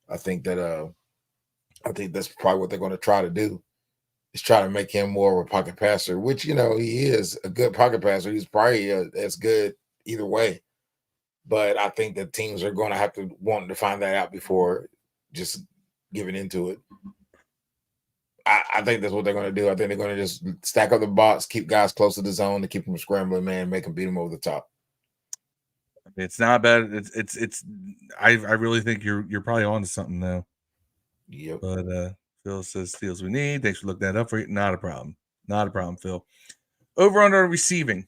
I think that's probably what they're going to try to do. Is try to make him more of a pocket passer, which, you know, he is a good pocket passer. He's probably as good either way. But I think that teams are going to have to want to find that out before just giving into it. I think that's what they're going to do. I think they're going to just stack up the box, keep guys close to the zone to keep them scrambling, man, make them beat them over the top. It's not bad. It's. I really think you're probably on to something though. Yep. But Phil says steals we need. Thanks for looking that up for you. Not a problem. Not a problem, Phil. Over under receiving.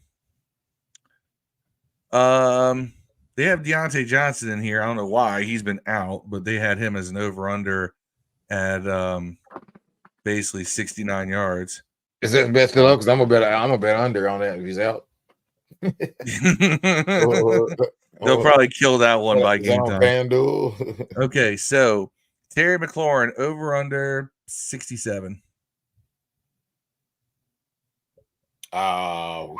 They have Deontay Johnson in here. I don't know why he's been out, but they had him as an over under at basically 69 yards. Is that bet still up? Because I'm a bet under on that if he's out. They'll probably kill that one by game time. FanDuel. Okay, so Terry McLaurin over under 67. What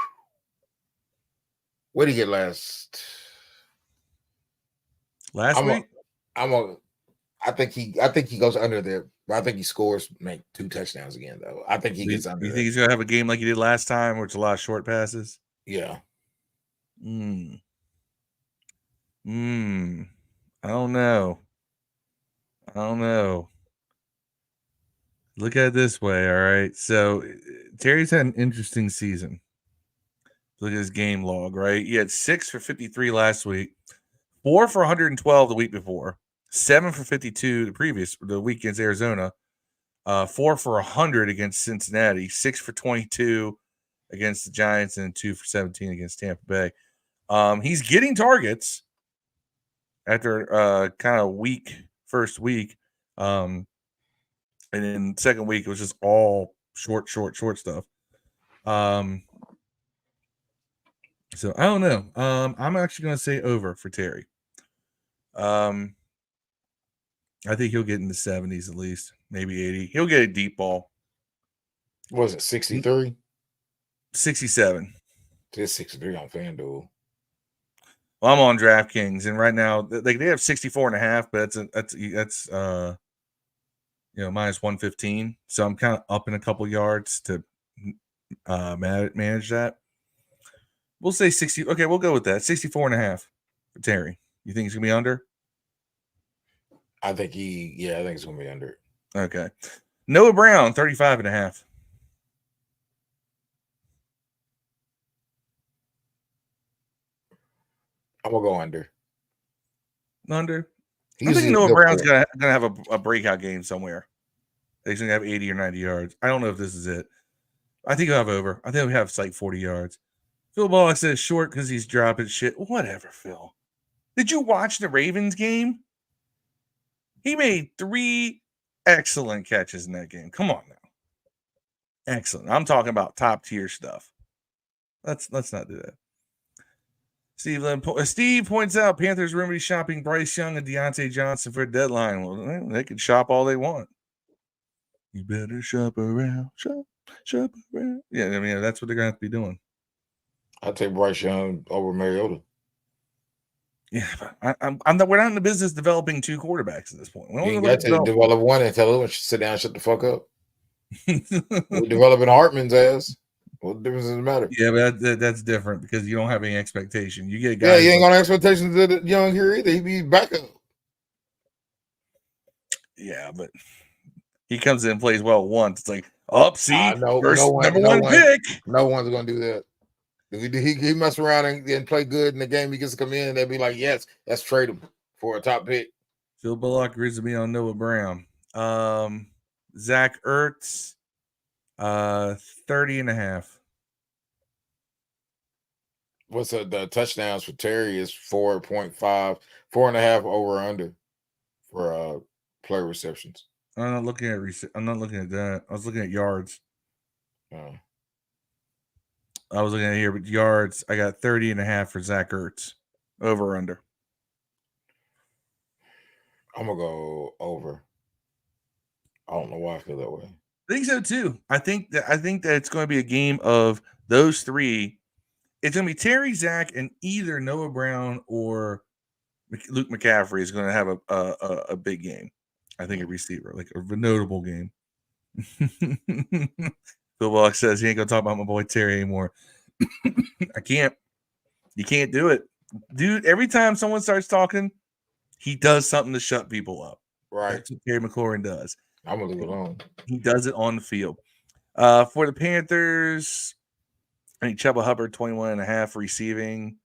did he get last week? I think he goes under there, but I think he scores 2 touchdowns again though. I think he gets under. You think he's gonna have a game like he did last time, where it's a lot of short passes? Yeah. I don't know. Look at it this way, all right. So Terry's had an interesting season. Look at his game log, right? He had 6 for 53 last week, 4 for 112 the week before, 7 for 52 the week against Arizona, 4 for 100 against Cincinnati, 6 for 22 against the Giants, and 2 for 17 against Tampa Bay. He's getting targets after kind of first week. And then second week, it was just all short stuff. So I don't know. I'm actually going to say over for Terry. I think he'll get in the 70s at least, maybe 80. He'll get a deep ball. What was it, 63? 67. Just 63 on FanDuel. Well, I'm on DraftKings, and right now they have 64.5, but that's minus 115. So I'm kind of up in a couple yards to manage that. We'll say 60. Okay, we'll go with that. 64.5 for Terry. You think he's gonna be under? I think it's gonna be under. Okay. Noah Brown, 35.5. I'm gonna go under. Under? I think Noah Brown's gonna have a breakout game somewhere. He's gonna have 80 or 90 yards. I don't know if this is it. I think he'll have over. I think he'll have like 40 yards. Phil Bullock says short because he's dropping shit. Whatever, Phil. Did you watch the Ravens game? He made 3 excellent catches in that game. Come on now. Excellent. I'm talking about top tier stuff. Let's not do that. Steve points out Panthers rumored shopping Bryce Young and Deontay Johnson for a deadline. Well, they can shop all they want. You better shop around. Shop around. Yeah, I mean, that's what they're going to have to be doing. I'll take Bryce Young over Mariota. Yeah, but we're not in the business developing 2 quarterbacks at this point. You got to develop one and tell them to sit down and shut the fuck up. We're developing Hartman's ass. What difference does it matter? Yeah, but that's different because you don't have any expectation. You get guys. Yeah, you ain't got expectations of Young here either. He be backup. Yeah, but he comes in and plays well once. It's like, first number one pick. No one's gonna do that. If he mess around and play good in the game, he gets to come in and they'll be like, yes, let's trade him for a top pick. Phil Bullock agrees with me on Noah Brown. Zach Ertz, 30.5. What's the touchdowns for Terry is 4.5, 4.5 over or under for player receptions. I'm not looking at that. I was looking at yards. I was looking at here, but yards, I got 30.5 for Zach Ertz. Over or under? I'm going to go over. I don't know why I feel that way. I think so too. I think that it's going to be a game of those 3. It's going to be Terry, Zach, and either Noah Brown or Luke McCaffrey is going to have a big game. I think a receiver, like a notable game. Phil Bullock says he ain't going to talk about my boy Terry anymore. I can't. You can't do it. Dude, every time someone starts talking, he does something to shut people up. Right. That's what Terry McLaurin does. I'm going to leave it alone. He does it on the field. For the Panthers, I think Chuba Hubbard, 21.5 receiving.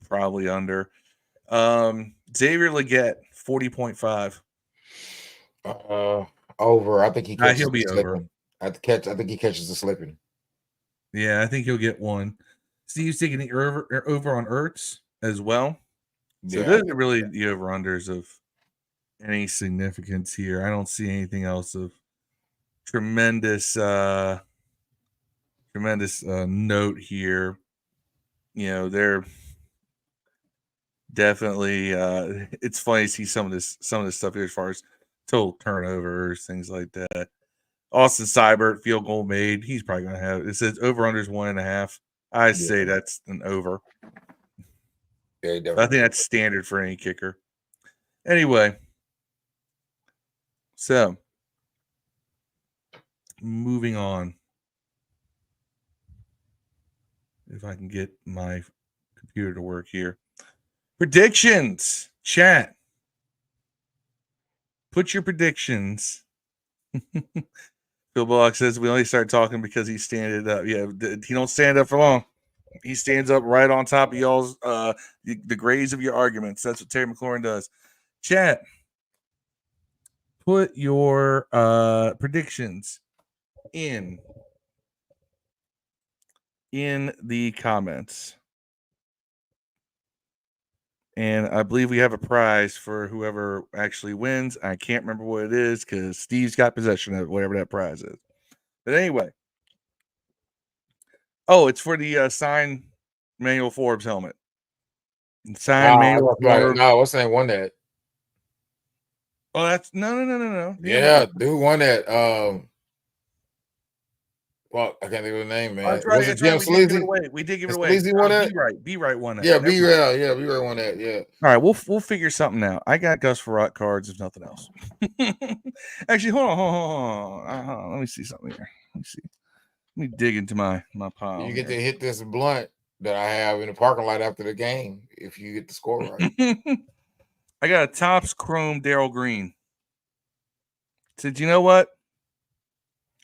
probably under. Xavier Legette, 40.5. Over. I think he catches He'll be the over. slipping. I think he catches the slipping. Yeah, I think he'll get one. Steve's taking the over on Ertz as well. So those are really the over-unders of any significance here. I don't see anything else of tremendous note here. You know, they're definitely it's funny to see some of this stuff here as far as total turnovers, things like that. Austin Seibert, field goal made. He's probably going to have it. Says over under is 1.5. I say that's an over. Yeah, I think that's standard for any kicker. Anyway, so moving on. If I can get my computer to work here. Predictions, chat. Put your predictions. Phil Bullock says we only start talking because he standing up. Yeah, he don't stand up for long. He stands up right on top of y'all's the grades of your arguments. That's what Terry McLaurin does. Chat. Put your predictions in the comments. And I believe we have a prize for whoever actually wins. I can't remember what it is because Steve's got possession of whatever that prize is. But anyway. Oh, it's for the signed Manuel Forbes helmet. Signed Manuel Forbes. No, what's the name won that? Oh, that's no. Yeah, dude won that. Well, I can't think of the name, man. That's right. Was it Jim Sleazy? We did give it away. Sleazy won that? B-Right won that. Yeah, B-Right. Yeah, B-Right won that. Yeah. All right, we'll figure something out. I got Gus Farrat cards, if nothing else. Actually, hold on. Let me see something here. Let me see. Let me dig into my pile. You get to hit this blunt that I have in the parking lot after the game if you get the score right. I got a Topps Chrome Darrell Green. Said, you know what?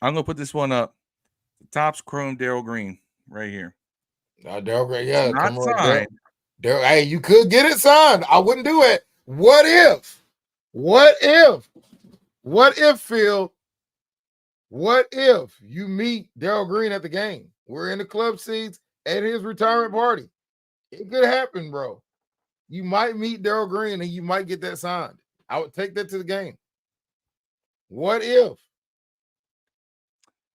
I'm gonna put this one up. Topps Chrome Darrell Green right here. Darrell Green, yeah, not signed. Darrell, hey, you could get it signed. I wouldn't do it. What if, Phil? What if you meet Darrell Green at the game? We're in the club seats at his retirement party. It could happen, bro. You might meet Darrell Green and you might get that signed. I would take that to the game. What if?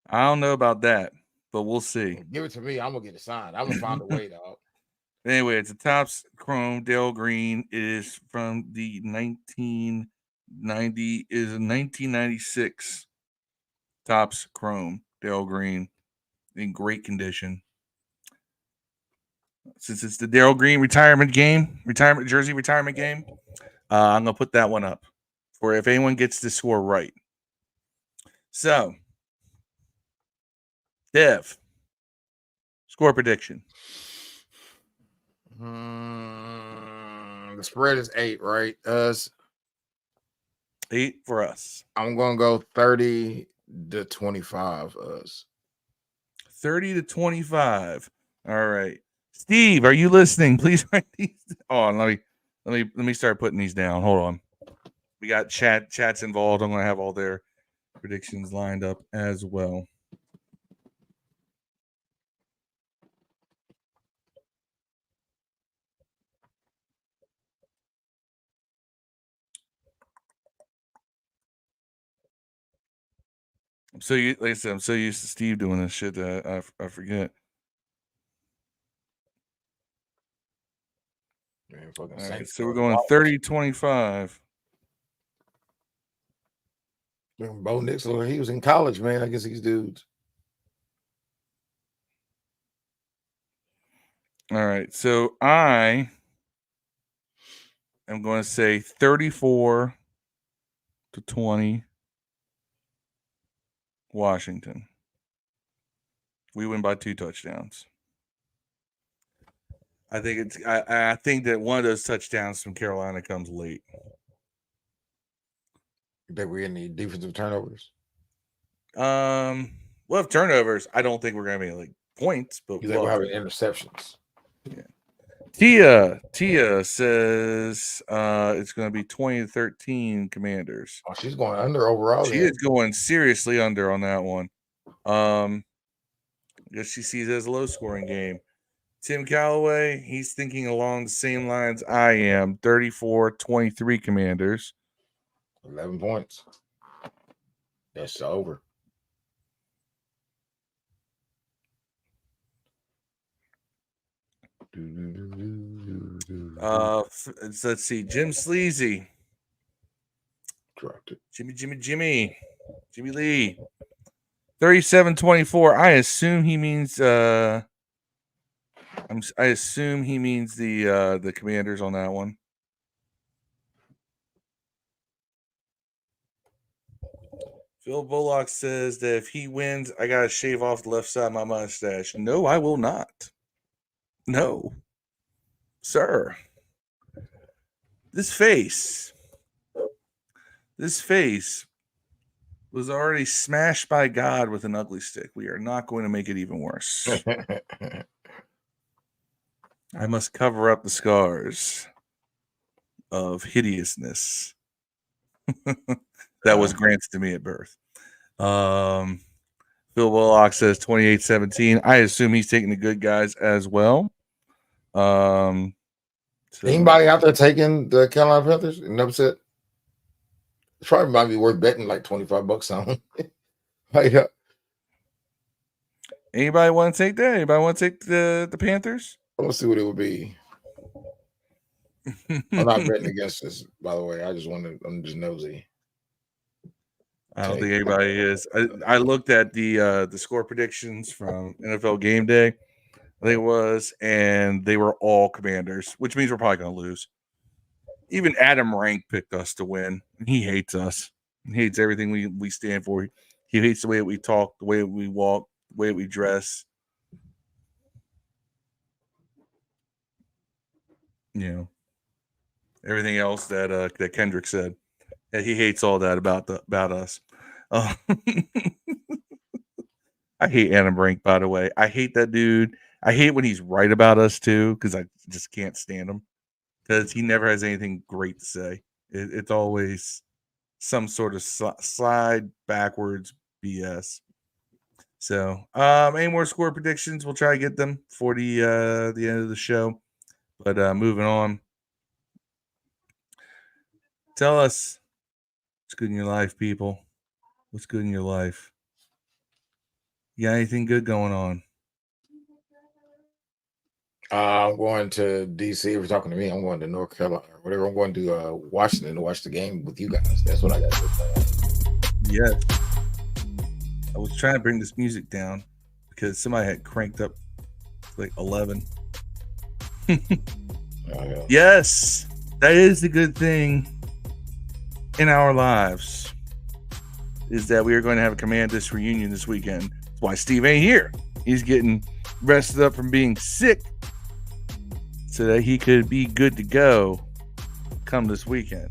I don't know about that, but we'll see. Give it to me. I'm gonna get it signed. I'm gonna find a way, dog. Anyway, it's a Topps Chrome Darrell Green. It is from the 1996 Topps Chrome Darrell Green in great condition. Since it's the Darrell Green retirement jersey, I'm gonna put that one up for if anyone gets the score right. So, Dev, score prediction. The spread is 8, right? 8 for us. I'm gonna go 30-25. Us. 30-25. All right, Steve, are you listening? Please write these. Oh, let me start putting these down. Hold on. We got chats involved. I'm gonna have all their predictions lined up as well. I'm so used to Steve doing this shit that I forget. Man, all right, so we're going 30-25. Bo Nix, he was in college, man. I guess these dudes. All right, so I am going to say 34-20 Washington. We win by 2 touchdowns. I think I think that one of those touchdowns from Carolina comes late. That we any defensive turnovers? We'll have turnovers. I don't think we're gonna be like points, but we're having interceptions. Yeah. Tia says it's going to be 20-13 Commanders. Oh, she's going under overall. She is going seriously under on that one. I guess she sees it as a low-scoring game. Tim Calloway, he's thinking along the same lines I am. 34-23 Commanders. 11 points. That's over. Let's see. Jim Sleazy. Dropped it. Jimmy Lee. 37-24. I assume he means I assume he means the Commanders on that one. Phil Bullock says that if he wins, I gotta shave off the left side of my mustache. No, I will not. No, sir. This face was already smashed by God with an ugly stick. We are not going to make it even worse. I must cover up the scars of hideousness that was granted to me at birth. Phil Bullock says 28-17. I assume he's taking the good guys as well. So anybody out there taking the Carolina Panthers in upset? It probably might be worth betting like $25 on. Anybody want to take that? Anybody want to take the Panthers? Let's see what it would be. I'm not betting against this, by the way. I'm just nosy. I don't think anybody is. I looked at the score predictions from NFL Game Day, I think it was, and they were all Commanders, which means we're probably going to lose. Even Adam Rank picked us to win. He hates us. He hates everything we stand for. He hates the way that we talk, the way that we walk, the way that we dress. You know, everything else that Kendrick said. Yeah, he hates all that about us. I hate Adam Rank, by the way. I hate that dude. I hate when he's right about us too, because I just can't stand him. Because he never has anything great to say. It's always some sort of slide backwards BS. So, any more score predictions? We'll try to get them for the end of the show. But moving on. Tell us what's good in your life, people. What's good in your life? You got anything good going on? I'm going to DC. If you're talking to me, I'm going to North Carolina or whatever. I'm going to Washington to watch the game with you guys. That's what I got to do. Yes. I was trying to bring this music down because somebody had cranked up like 11. Oh, yeah. Yes, that is the good thing in our lives, is that we are going to have a Commandthispod reunion this weekend. That's why Steve ain't here. He's getting rested up from being sick so that he could be good to go come this weekend.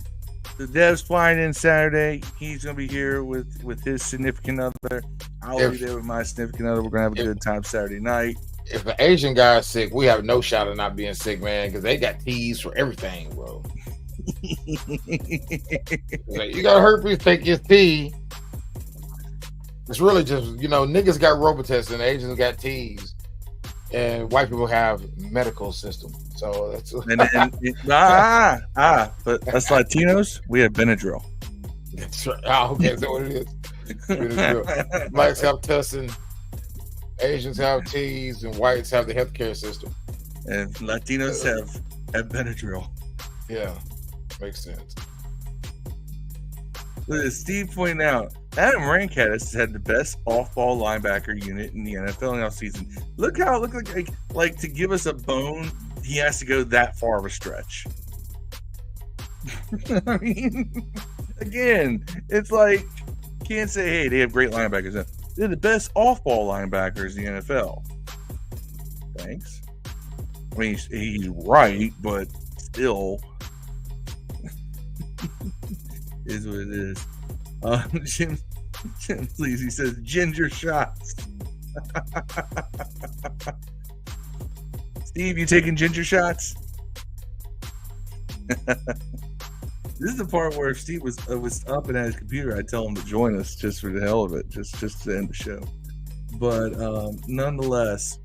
The Dev's flying in Saturday. He's going to be here with his significant other. I'll be there with my significant other. We're going to have a good time Saturday night. If an Asian guy is sick, we have no shot of not being sick, man, because they got teas for everything, bro. Like, you got herpes, take your tea. It's really just, niggas got Robitussin and Asians got teas, and white people have medical system. So that's but us Latinos, we have Benadryl. That's right. Oh, okay, that's what it is. Benadryl. Blacks have tussin, Asians have teas, and whites have the healthcare system. And Latinos have Benadryl. Yeah, makes sense. As Steve pointed out, Adam Rank had the best off-ball linebacker unit in the NFL in the season. Look how it looked like to give us a bone, he has to go that far of a stretch. I mean, again, it's like, can't say, hey, they have great linebackers. They're the best off-ball linebackers in the NFL. Thanks. I mean, he's right, but still, is what it is. Jim, please, he says ginger shots. Steve, you taking ginger shots? This is the part where if Steve was up and at his computer, I'd tell him to join us just for the hell of it, just to end the show. But nonetheless,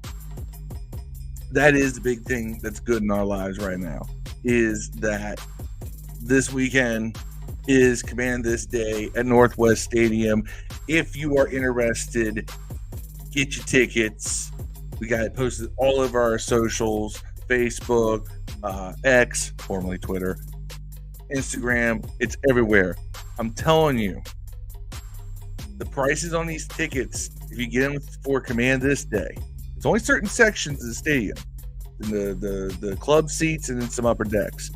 that is the big thing that's good in our lives right now, is that this weekend is Command This Day at Northwest Stadium. If you are interested, get your tickets. We got it posted all over our socials, Facebook, X, formerly Twitter, Instagram. It's everywhere. I'm telling you, the prices on these tickets, if you get them for Command This Day, it's only certain sections of the stadium, the club seats and then some upper decks.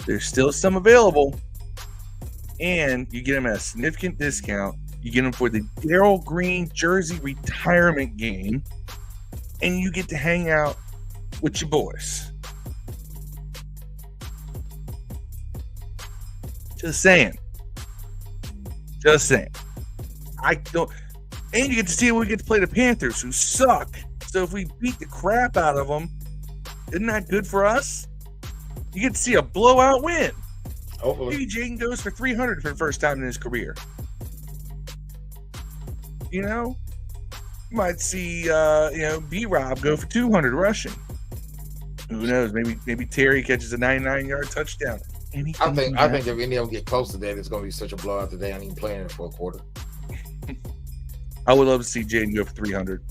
There's still some available, and you get them at a significant discount. You get them for the Darrell Green jersey retirement game, and you get to hang out with your boys. Just saying. I don't. And you get to see when we get to play the Panthers, who suck. So if we beat the crap out of them, isn't that good for us? You get to see a blowout win. Hopefully. Maybe Jaden goes for 300 for the first time in his career. You know, you might see B-Rob go for 200 rushing. Who knows? Maybe Terry catches a 99-yard touchdown. I think if any of them get close to that, it's going to be such a blowout that they aren't even playing it for a quarter. I would love to see Jaden go for 300.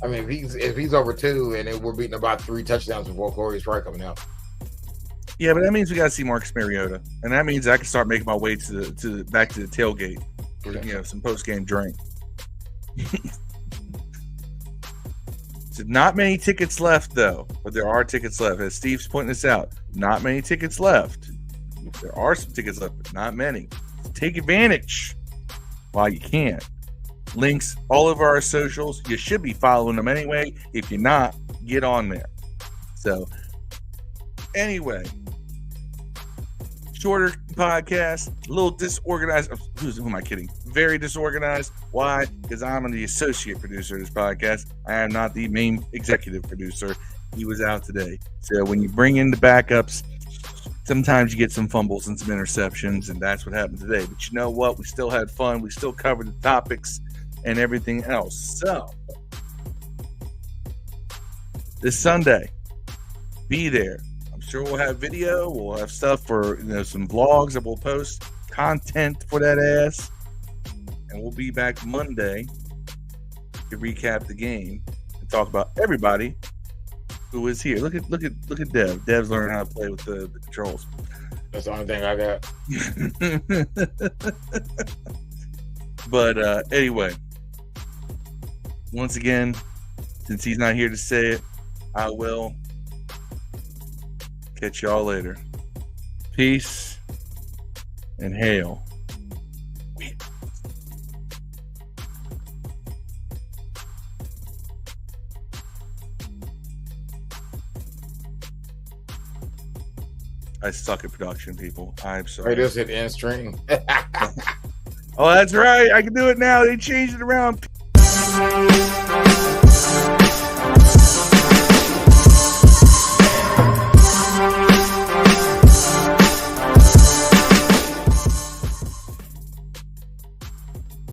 I mean, if he's over 2 and we're beating about 3 touchdowns before quarter, he's probably coming out. Yeah, but that means we got to see Marcus Mariota, and that means I can start making my way to back to the tailgate for some post game drink. So not many tickets left, though, but there are tickets left. As Steve's pointing this out, not many tickets left. There are some tickets left, but not many. So take advantage while you can. Links all over our socials. You should be following them anyway. If you're not, get on there. So, anyway, shorter podcast, a little disorganized. Who am I kidding? Very disorganized. Why? Because I'm the associate producer of this podcast. I am not the main executive producer. He was out today. So when you bring in the backups, sometimes you get some fumbles and some interceptions, and that's what happened today. But you know what? We still had fun. We still covered the topics and everything else. So this Sunday, be there. I'm sure we'll have video. We'll have stuff for some vlogs that we'll post, content for that ass, and we'll be back Monday to recap the game and talk about everybody who is here. Look at Dev. Dev's learning how to play with the controls. That's the only thing I got. But anyway, once again, since he's not here to say it, I will. Catch y'all later. Peace and hail. I suck at production, people. I'm sorry. I just hit end stream. Oh, that's right. I can do it now. They changed it around.